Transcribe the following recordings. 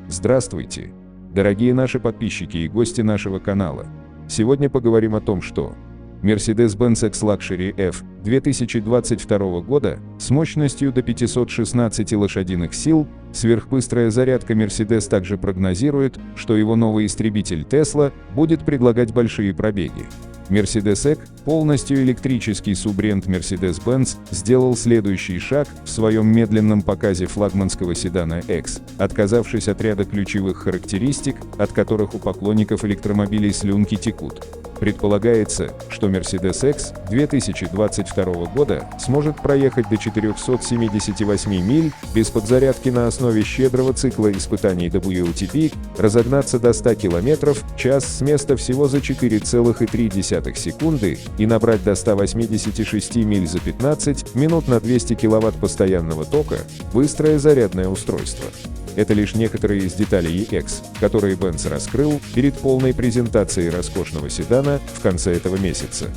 Здравствуйте, дорогие наши подписчики и гости нашего канала. Сегодня поговорим о том, что Mercedes-Benz X-Luxury F 2022 года с мощностью до 516 лошадиных сил, сверхбыстрая зарядка. Mercedes также прогнозирует, что его новый истребитель Tesla будет предлагать большие пробеги. Mercedes-EQ, полностью электрический суббренд Mercedes-Benz, сделал следующий шаг в своем медленном показе флагманского седана X, отказавшись от ряда ключевых характеристик, от которых у поклонников электромобилей слюнки текут. Предполагается, что Mercedes-X 2022 года сможет проехать до 478 миль без подзарядки на основе щедрого цикла испытаний WLTP, разогнаться до 100 км в час с места всего за 4,3 секунды и набрать до 186 миль за 15 минут на 200 кВт постоянного тока. Быстрое зарядное устройство. Это лишь некоторые из деталей X, которые Benz раскрыл перед полной презентацией роскошного седана в конце этого месяца.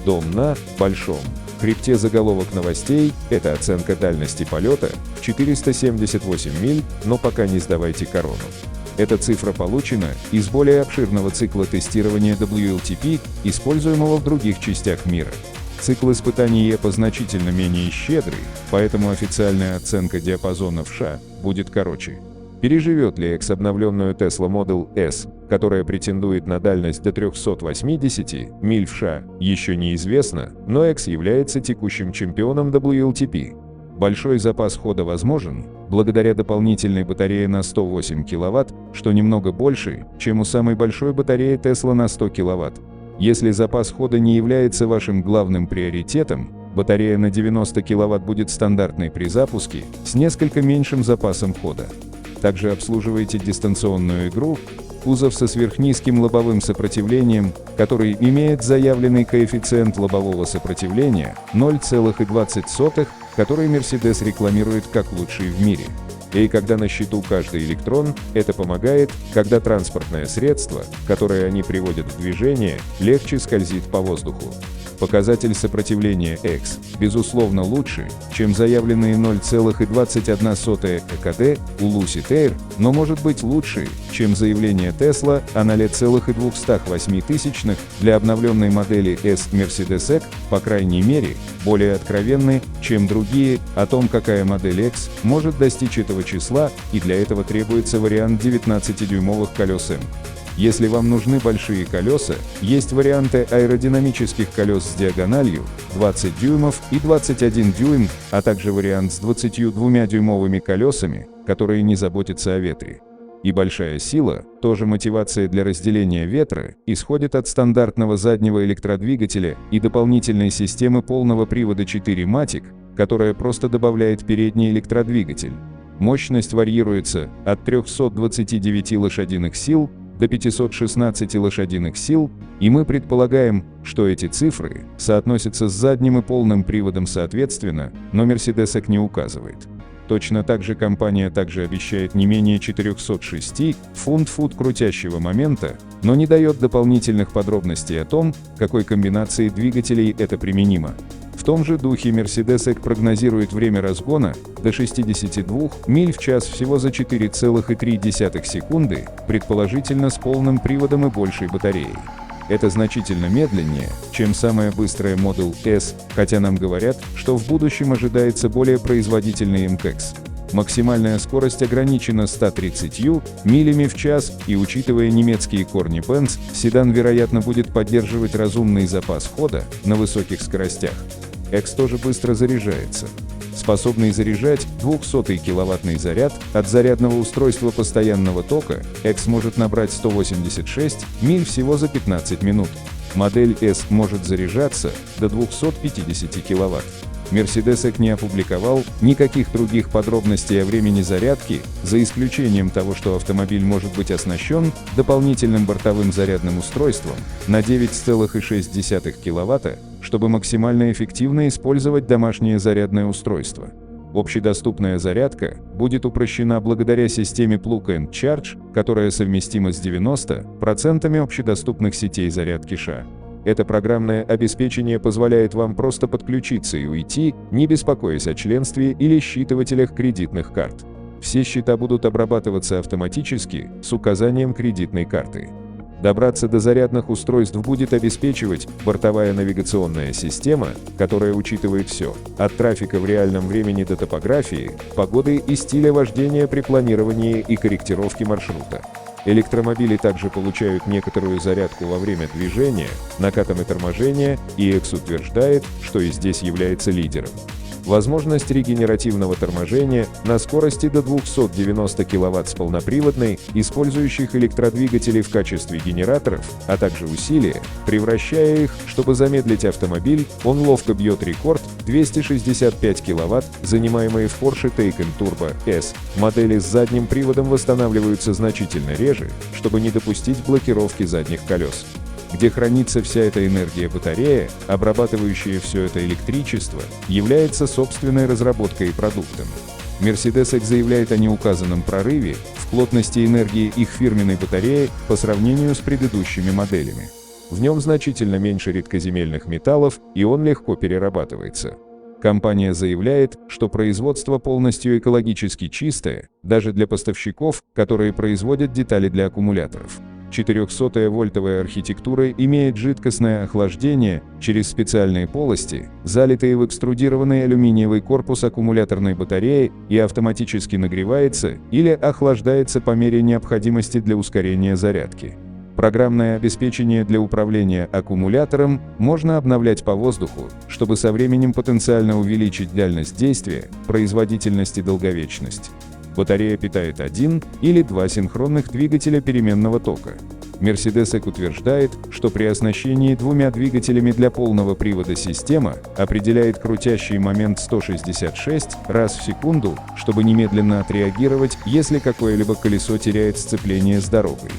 Дом на большом хребте. Заголовок новостей – это оценка дальности полета в 478 миль, но пока не сдавайте корону. Эта цифра получена из более обширного цикла тестирования WLTP, используемого в других частях мира. Цикл испытаний EPA значительно менее щедрый, поэтому официальная оценка диапазона в США будет короче. Переживет ли X обновленную Tesla Model S, которая претендует на дальность до 380 миль в США, еще неизвестно, но X является текущим чемпионом WLTP. Большой запас хода возможен благодаря дополнительной батарее на 108 кВт, что немного больше, чем у самой большой батареи Tesla на 100 кВт. Если запас хода не является вашим главным приоритетом, батарея на 90 кВт будет стандартной при запуске с несколько меньшим запасом хода. Также обслуживайте дистанционную игру, кузов со сверхнизким лобовым сопротивлением, который имеет заявленный коэффициент лобового сопротивления 0,20, который Mercedes рекламирует как лучший в мире. И когда на счету каждый электрон, это помогает, когда транспортное средство, которое они приводят в движение, легче скользит по воздуху. Показатель сопротивления X, безусловно, лучше, чем заявленные 0,21 ЭКД у Lucid Air, но может быть лучше, чем заявление Tesla о 0,208 для обновленной модели S. Mercedes-EQ, по крайней мере, более откровенны, чем другие, о том, какая модель X может достичь этого числа, и для этого требуется вариант 19-дюймовых колес M. Если вам нужны большие колеса, есть варианты аэродинамических колес с диагональю 20 дюймов и 21 дюйм, а также вариант с 22-дюймовыми колесами, которые не заботятся о ветре. И большая сила, тоже мотивация для разделения ветра, исходит от стандартного заднего электродвигателя и дополнительной системы полного привода 4MATIC, которая просто добавляет передний электродвигатель. Мощность варьируется от 329 лошадиных сил до 516 лошадиных сил, и мы предполагаем, что эти цифры соотносятся с задним и полным приводом соответственно, но Mercedes-EQ не указывает. Точно так же компания также обещает не менее 406 фунт-фут крутящего момента, но не дает дополнительных подробностей о том, какой комбинации двигателей это применимо. В том же духе Mercedes-EQ прогнозирует время разгона до 62 миль в час всего за 4,3 секунды, предположительно с полным приводом и большей батареей. Это значительно медленнее, чем самая быстрая Model S, хотя нам говорят, что в будущем ожидается более производительный MKX. Максимальная скорость ограничена 130 милями в час, и учитывая немецкие корни Benz, седан вероятно будет поддерживать разумный запас хода на высоких скоростях. X тоже быстро заряжается. Способный заряжать 200-киловаттный заряд от зарядного устройства постоянного тока, X может набрать 186 миль всего за 15 минут. Модель S может заряжаться до 250 киловатт. Mercedes-EQ не опубликовал никаких других подробностей о времени зарядки, за исключением того, что автомобиль может быть оснащен дополнительным бортовым зарядным устройством на 9,6 киловатта, чтобы максимально эффективно использовать домашнее зарядное устройство. Общедоступная зарядка будет упрощена благодаря системе Plug and Charge, которая совместима с 90% общедоступных сетей зарядки США. Это программное обеспечение позволяет вам просто подключиться и уйти, не беспокоясь о членстве или считывателях кредитных карт. Все счета будут обрабатываться автоматически с указанием кредитной карты. Добраться до зарядных устройств будет обеспечивать бортовая навигационная система, которая учитывает все, от трафика в реальном времени до топографии, погоды и стиля вождения при планировании и корректировке маршрута. Электромобили также получают некоторую зарядку во время движения, накатом и торможения, и X утверждает, что и здесь является лидером. Возможность регенеративного торможения на скорости до 290 кВт с полноприводной, использующих электродвигатели в качестве генераторов, а также усилия, превращая их, чтобы замедлить автомобиль, он ловко бьет рекорд 265 кВт, занимаемые в Porsche Taycan Turbo S. Модели с задним приводом восстанавливаются значительно реже, чтобы не допустить блокировки задних колес. Где хранится вся эта энергия батарея, обрабатывающая все это электричество, является собственной разработкой и продуктом. Mercedes-X заявляет о неуказанном прорыве в плотности энергии их фирменной батареи по сравнению с предыдущими моделями. В нем значительно меньше редкоземельных металлов, и он легко перерабатывается. Компания заявляет, что производство полностью экологически чистое, даже для поставщиков, которые производят детали для аккумуляторов. 400-вольтовая архитектура имеет жидкостное охлаждение через специальные полости, залитые в экструдированный алюминиевый корпус аккумуляторной батареи, и автоматически нагревается или охлаждается по мере необходимости для ускорения зарядки. Программное обеспечение для управления аккумулятором можно обновлять по воздуху, чтобы со временем потенциально увеличить дальность действия, производительность и долговечность. Батарея питает один или два синхронных двигателя переменного тока. Mercedes-X утверждает, что при оснащении двумя двигателями для полного привода система определяет крутящий момент 166 раз в секунду, чтобы немедленно отреагировать, если какое-либо колесо теряет сцепление с дорогой.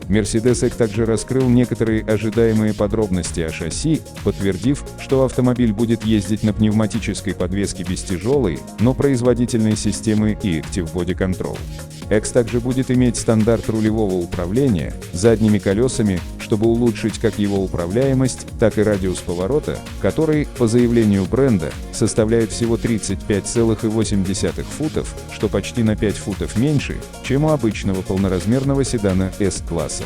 Mercedes-X также раскрыл некоторые ожидаемые подробности о шасси, подтвердив, что автомобиль будет ездить на пневматической подвеске без тяжелой, но производительной системы и Active Body Control. X также будет иметь стандарт рулевого управления задними колесами, чтобы улучшить как его управляемость, так и радиус поворота, который, по заявлению бренда, составляет всего 35,8 футов, что почти на 5 футов меньше, чем у обычного полноразмерного седана S-класса.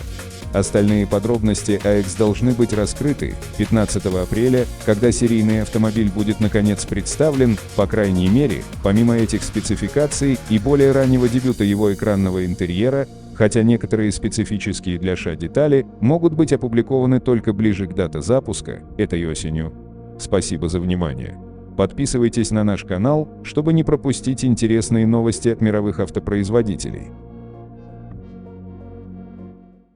Остальные подробности о X должны быть раскрыты 15 апреля, когда серийный автомобиль будет наконец представлен, по крайней мере, помимо этих спецификаций и более раннего дебюта его экранного интерьера, хотя некоторые специфические для США детали могут быть опубликованы только ближе к дате запуска, этой осенью. Спасибо за внимание. Подписывайтесь на наш канал, чтобы не пропустить интересные новости от мировых автопроизводителей.